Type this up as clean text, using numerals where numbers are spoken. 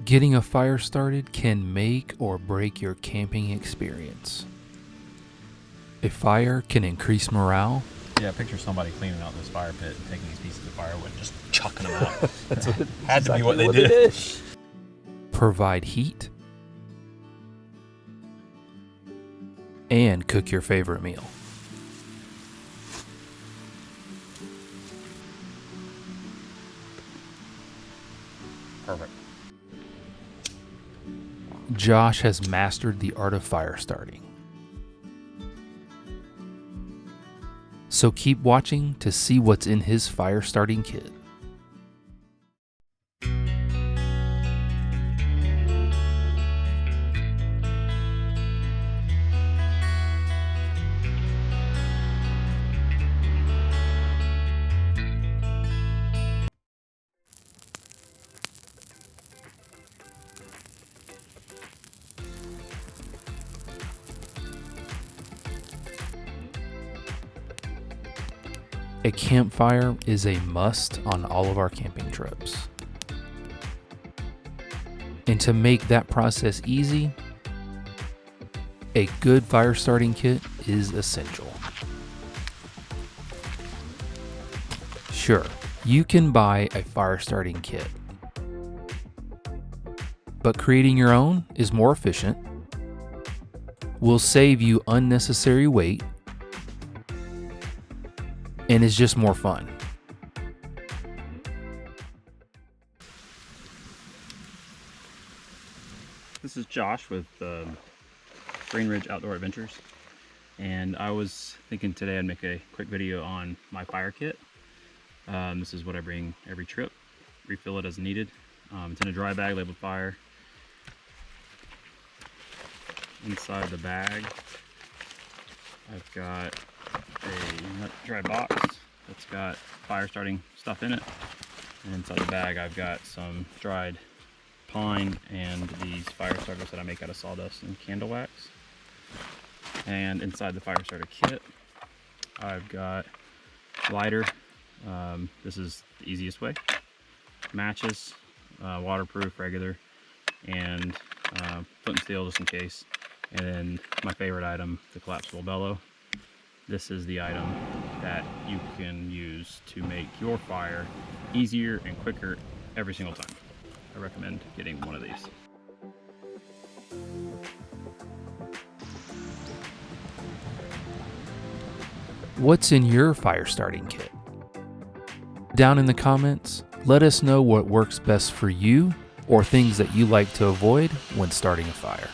Getting a fire started can make or break your camping experience. A fire can increase morale. Yeah, picture somebody cleaning out this fire pit and taking these pieces of firewood and just chucking them out. That's what Had to be what they did. Provide heat. And cook your favorite meal. Perfect. Josh has mastered the art of fire starting. So keep watching to see what's in his fire starting kit. A campfire is a must on all of our camping trips. And to make that process easy, a good fire starting kit is essential. Sure, you can buy a fire starting kit, but creating your own is more efficient, will save you unnecessary weight, and is just more fun. This is Josh with Green Ridge Outdoor Adventures, and I was thinking today I'd make a quick video on my fire kit. This is what I bring every trip, refill it as needed. It's in a dry bag labeled fire. Inside the bag I've got a dry box that's got fire starting stuff in it, and inside the bag I've got some dried pine and these fire starters that I make out of sawdust and candle wax. And inside the fire starter kit I've got lighter, this is the easiest way, matches, waterproof, regular, and flint and steel just in case, and then my favorite item, the collapsible bellow. This is the item that you can use to make your fire easier and quicker every single time. I recommend getting one of these. What's in your fire starting kit? Down in the comments, let us know what works best for you or things that you like to avoid when starting a fire.